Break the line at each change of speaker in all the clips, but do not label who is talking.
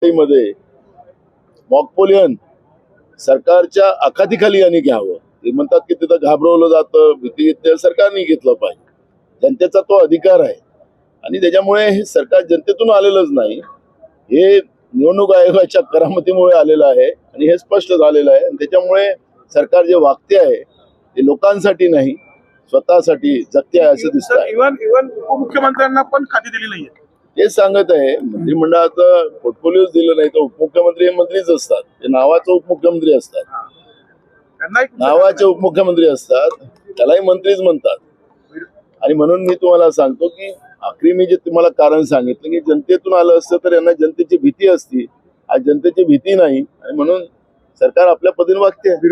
मध्ये मॉकपोलियन सरकारच्या अखातीखाली यांनी घ्यावं. ते म्हणतात की तिथं घाबरवलं जातं, भीती ते सरकारने घेतलं पाहिजे. जनतेचा तो अधिकार आहे आणि त्याच्यामुळे हे सरकार जनतेतून आलेलंच नाही, हे निवडणूक आयोगाच्या करामतीमुळे आलेलं आहे आणि हे स्पष्ट झालेलं आहे. आणि त्याच्यामुळे सरकार जे वागते आहे ते लोकांसाठी नाही, स्वतःसाठी जगते आहे असं दिसत आहे.
इव्हन उपमुख्यमंत्र्यांना पण खाती दिली नाहीये.
ते सांगत आहे मंत्रिमंडळाचं पोर्टफोलिओ दिलं नाही तर उपमुख्यमंत्री हे मंत्रीच असतात, ते नावाचे उपमुख्यमंत्री असतात, नावाचे उपमुख्यमंत्री असतात, त्यालाही मंत्रीच म्हणतात. आणि म्हणून मी तुम्हाला सांगतो की आखरी मी जे तुम्हाला कारण सांगितलं की जनतेतून आलं असतं तर यांना जनतेची भीती असती, आज जनतेची भीती नाही आणि म्हणून सरकार आपल्या पद्धतीने वागते. आम्ही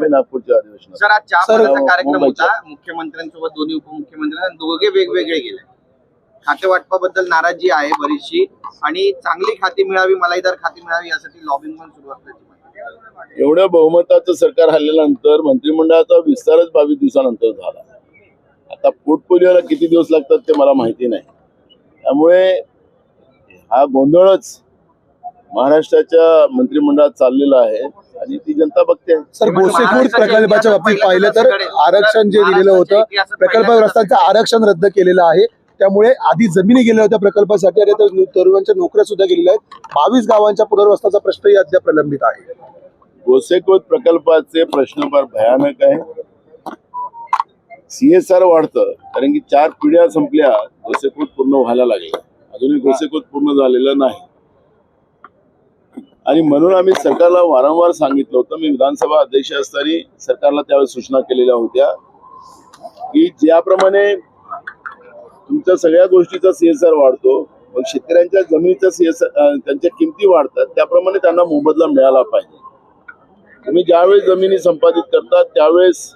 नागपूरच्या अधिवेशनात
सर आज चहापानाचा कार्यक्रम होता, मुख्यमंत्र्यांसोबत दोन्ही उपमुख्यमंत्री दोघे वेगवेगळे गेले. खाते वाटपाबद्दल नाराजी आहे बरीचशी आणि चांगली खाती मिळावी, मलाईदार खाती मिळावी यासाठी लॉबिंग पण सुरू असल्याची.
एवढ्या बहुमताचं सरकार हल्ल्यानंतर मंत्रिमंडळाचा विस्तारच 22 दिवसानंतर झाला. आता पोर्टफोलिओला किती दिवस लागतात ते मला माहिती नाही. त्यामुळे हा गोंधळच महाराष्ट्राच्या मंत्रिमंडळात चाललेला आहे आणि ती जनता बघते.
सर, गोसेखुर्द प्रकल्पाच्या बाबतीत पाहिलं तर आरक्षण जे दिलेलं होतं, प्रकल्पग्रस्तांचं आरक्षण रद्द केलेलं आहे. त्यामुळे आधी जमिनी गेल्या होत्या प्रकल्पासाठी आणि तरुणांच्या नोकऱ्या सुद्धा गेलेल्या आहेत. 22 गावांच्या पुनर्वसनाचा प्रश्नही अद्याप प्रलंबित आहे.
गोसेखुर्द प्रकल्पाचे प्रश्न फार भयानक आहे. CSR वाढतं कारण की 4 पिढ्या संपल्या, गोसेखुर्द पूर्ण व्हायला लागले, अजूनही गोसेखुर्द पूर्ण झालेलं नाही. आणि म्हणून आम्ही सरकारला वारंवार सांगितलं होतं, मी विधानसभा अध्यक्ष असताना सरकारला त्यावेळेस सूचना केलेल्या होत्या की ज्याप्रमाणे तुमच्या सगळ्या गोष्टीचा CSR वाढतो, मग शेतकऱ्यांच्या जमिनीचा CSR, त्यांच्या किमती वाढतात, त्याप्रमाणे त्यांना मोबदला मिळाला पाहिजे. तुम्ही ज्यावेळेस जमिनी संपादित करतात त्यावेळेस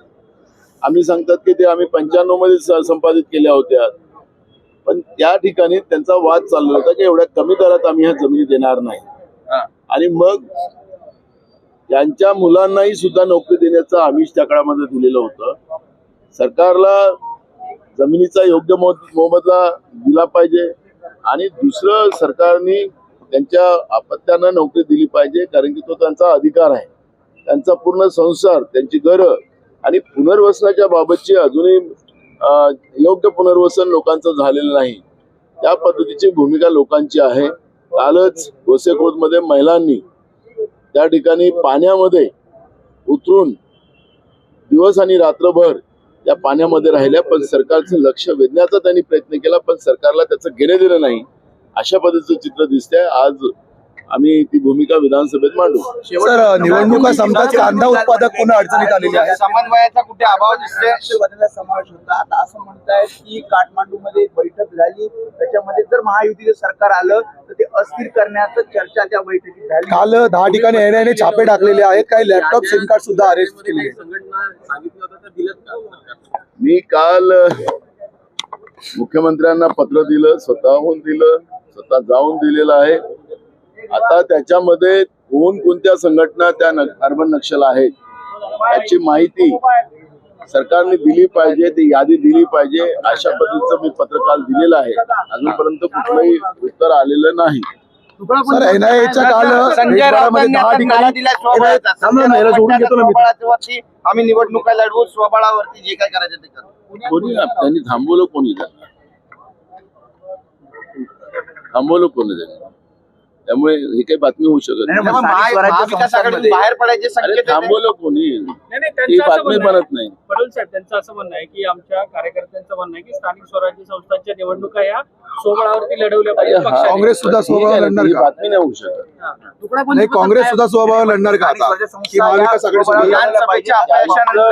आम्ही सांगतात की ते आम्ही 95 मध्ये संपादित केल्या होत्या, पण त्या ठिकाणी त्यांचा वाद चालला होता की एवढ्या कमी दरात आम्ही ह्या जमिनी देणार नाही. आणि मग त्यांच्या मुलांनाही सुद्धा नोकरी देण्याचं आमिष त्या काळामध्ये दिलेलं होतं. सरकारला जमिनीचा योग्य मोबदला दिला पाहिजे आणि दुसरं सरकारने त्यांच्या अपत्यांना नोकरी दिली पाहिजे, कारण की तो त्यांचा अधिकार आहे. त्यांचा पूर्ण संसार, त्यांची घरं आणि पुनर्वसनाच्या बाबतची अजूनही योग्य पुनर्वसन लोकांचं झालेलं नाही. त्या पद्धतीची भूमिका लोकांची आहे. कालच गोसेखुर्दमध्ये महिलांनी त्या ठिकाणी पाण्यामध्ये उतरून दिवस आणि रात्रभर त्या पाण्यामध्ये राहिल्या, पण सरकारचं लक्ष वेधण्याचा त्यांनी प्रयत्न केला, पण सरकारला त्याचं घेणं दिलं नाही. अशा पद्धतीचं चित्र दिसतंय. आज आम्ही ती भूमिका विधानसभेत मांडू.
सर, निवडणुका संपतात, कांदा उत्पादक पुन्हा अडचणीत आलेले आहे.
समन्वयाचा कुठे अभाव दिसतोय.
समावेश होता. आता असं म्हणतायत की काठमांडूमध्ये एक बैठक झाली, त्याच्यामध्ये जर महायुतीचं सरकार आलं तर ते अस्थिर करण्याचं चर्चा त्या बैठकीत झाली.
काल 10 ठिकाणी NIA छापे टाकलेले आहेत, काही लॅपटॉप सिम कार्ड सुद्धा अरेस्ट केले.
मी काल मुख्यमंत्र्यांना पत्र दिलं, स्वतःहून दिलं, स्वतः जाऊन दिलेलं आहे. आता त्याच्यामध्ये कोणत्या संघटना त्या अर्बन नक्षल आहेत याची माहिती सरकारने दिली पाहिजे, ती यादी दिली पाहिजे. अशा पद्धतीचं मी पत्र काल दिलेलं आहे. अजूनपर्यंत कुठलंही उत्तर आलेलं नाही.
सर, NIAच्या काल
आम्ही निवडणुका लढवू, स्वबळावरती जे काय करायचं ते करू.
कोणी त्यांनी थांबवलं, कोणी थांबवलं कोणी त्यांनी? त्यामुळे ही काही बातमी होऊ शकत नाही.
महाविकास आघाडीतून बाहेर पडायचे संकेत
थांबवलं कोणी? ही बातमी बनत नाही.
पडोल साहेब, त्यांचं असं म्हणणं आहे की आमच्या कार्यकर्त्यांचं म्हणणं आहे की स्थानिक स्वराज्य संस्थांच्या निवडणुका या स्वबळावरती लढवल्या पाहिजे.
काँग्रेस सुद्धा स्वबळावर लढणार
ही
का?
बातमी नाही होऊ शकत.
नाही, काँग्रेस सुद्धा स्वबळावर लढणार का आता? की महाविकास आघाडी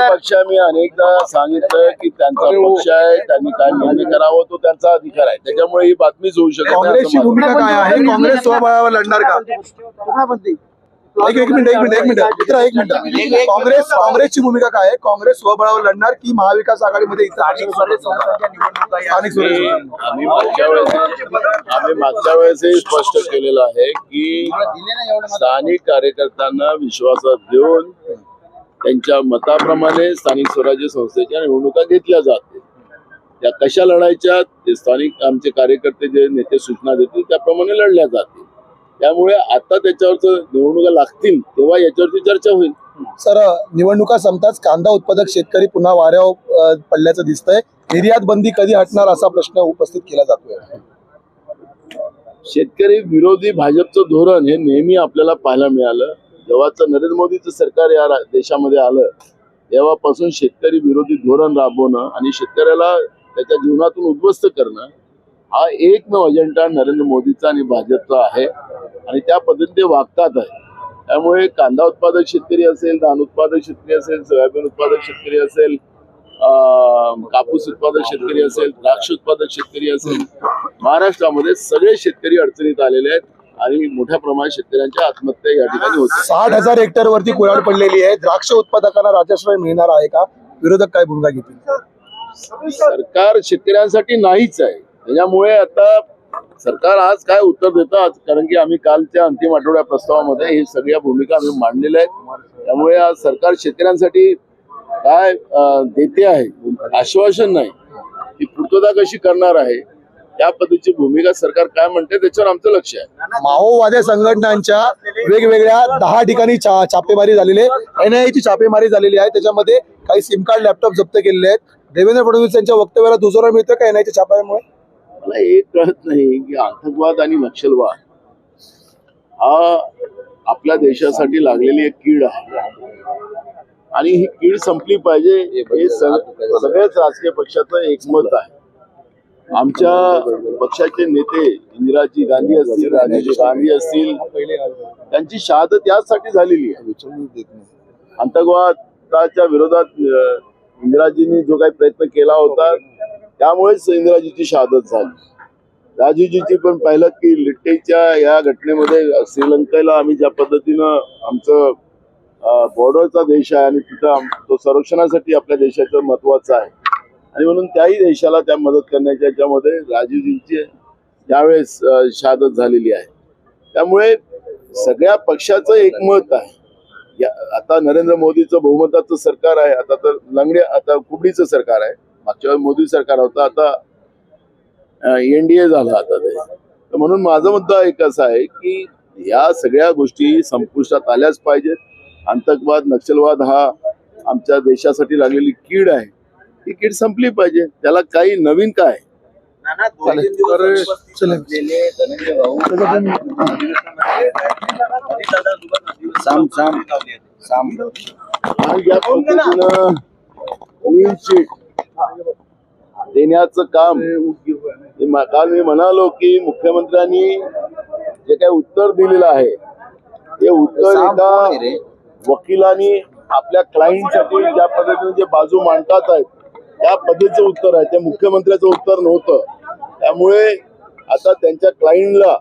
पक्षाने अनेकदा सांगितलं की त्यांचा पक्ष आहे, त्यांनी काय निर्णय करावं तो त्यांचा अधिकार आहे. त्याच्यामुळे ही बातमीच होऊ शकत.
काँग्रेसची भूमिका काय आहे? काँग्रेस स्वबळावर लढणार का? एक मिनिट काँग्रेसची भूमिका काय आहे? काँग्रेस स्वबळावर लढणार की महाविकास आघाडीमध्ये
आम्ही मागच्या वेळेसही स्पष्ट केलेलं आहे की स्थानिक कार्यकर्त्यांना विश्वासात घेऊन त्यांच्या मताप्रमाणे स्थानिक स्वराज्य संस्थेच्या निवडणुका घेतल्या जातील. त्या कशा लढायच्या ते स्थानिक आमचे कार्यकर्ते जे नेते सूचना देतील त्याप्रमाणे लढल्या जातील. त्यामुळे आता त्याच्यावरच निवडणुका लागतील तेव्हा याच्यावरती चर्चा होईल.
सर, निवडणुका संपताच कांदा उत्पादक शेतकरी पुन्हा वाऱ्यावर पडल्याचं दिसतंय. निर्यात बंदी कधी हटणार असा प्रश्न उपस्थित केला जातोय.
शेतकरी विरोधी भाजपचं धोरण हे नेहमी आपल्याला पाहायला मिळालं. जेव्हाचं नरेंद्र मोदीचं सरकार या देशामध्ये आलं तेव्हापासून शेतकरी विरोधी धोरण राबवणं आणि शेतकऱ्याला त्याच्या जीवनातून उद्ध्वस्त करणं हा एकमेव अजेंडा नरेंद्र मोदीचा आणि भाजपचा आहे आणि त्या पद्धतीने ते वागतात आहे. त्यामुळे कांदा उत्पादक शेतकरी असेल, धान उत्पादक शेतकरी असेल, सोयाबीन उत्पादक शेतकरी असेल, कापूस उत्पादक शेतकरी असेल, द्राक्ष उत्पादक शेतकरी असेल, महाराष्ट्रामध्ये सगळे शेतकरी अडचणीत आलेले आहेत आणि मोठ्या प्रमाणात शेतकऱ्यांच्या आत्महत्या या ठिकाणी होतात.
60,000 हेक्टर वरती कुऱ्हाड पडलेली आहे. द्राक्ष उत्पादकांना राजाश्रय मिळणार आहे का? विरोधक काय भूमिका घेतील?
सरकार शेतकऱ्यांसाठी नाहीच आहे. त्याच्यामुळे आता सरकार आज काय उत्तर देतं, कारण की आम्ही कालच्या अंतिम आठवड्या प्रस्तावामध्ये हे सगळ्या भूमिका आम्ही मांडलेल्या आहेत. त्यामुळे आज सरकार शेतकऱ्यांसाठी काय देते आहे आश्वासन नाही, ती पूर्तता कशी करणार आहे त्या पद्धतीची भूमिका सरकार काय म्हणते त्याच्यावर आमचं लक्ष आहे.
माओवादी संघटनांच्या वेगवेगळ्या 10 ठिकाणी छापेमारी झालेली आहे. NIA ची छापेमारी झालेली आहे. त्याच्यामध्ये काही सिम कार्ड, लॅपटॉप जप्त केलेले आहेत. देवेंद्र फडणवीस यांच्या वक्तव्याला दुजोरा मिळतं का NIA च्या छाप्यामुळे?
मला एक कळत नाही की आतंकवाद आणि नक्षलवाद हा आपल्या देशासाठी लागलेली एक कीड आहे आणि ही कीड संपली पाहिजे हे सगळ्याच राजकीय पक्षाचं एकमत आहे. आमच्या पक्षाचे नेते इंदिराजी गांधी असतील, राजीव गांधी असतील, त्यांची शहादत यासाठी झालेली आहे. आतंकवादाच्या विरोधात इंदिराजींनी जो काही प्रयत्न केला होता त्यामुळेच इंदिराजीची शहादत झाली. राजीवजीची पण पाहिलं की लिट्टेच्या या घटनेमध्ये श्रीलंकेला आम्ही ज्या पद्धतीनं आमचं बॉर्डरचा देश आहे आणि तिथं तो संरक्षणासाठी आपल्या देशाचं महत्वाचं आहे आणि म्हणून त्याही देशाला त्या मदत करण्याच्या याच्यामध्ये राजीवजींची त्यावेळेस शहादत झालेली आहे. त्यामुळे सगळ्या पक्षाचं एकमत आहे. आता नरेंद्र मोदीचं बहुमताचं सरकार आहे. आता तर आता कुबडीचं सरकार आहे. मागच्या वेळेस मोदी सरकार होतं, आता NDA झालं आता ते. तर म्हणून माझा मुद्दा एक असा आहे की या सगळ्या गोष्टी संपुष्टात आल्याच पाहिजेत. आतंकवाद, नक्षलवाद हा आमच्या देशासाठी लागलेली कीड आहे. ही कीड संपली पाहिजे. त्याला काही नवीन काय क्लीन चिट देण्याचं काम काल मी म्हणालो की मुख्यमंत्र्यांनी जे काही उत्तर दिलेलं आहे ते उत्तर एका वकिलांनी आपल्या क्लायंटसाठी ज्या पद्धतीने जे बाजू मांडतात आहेत त्या पद्धतीचं उत्तर आहे. ते मुख्यमंत्र्याचं उत्तर नव्हतं. त्यामुळे आता त्यांच्या क्लायंटला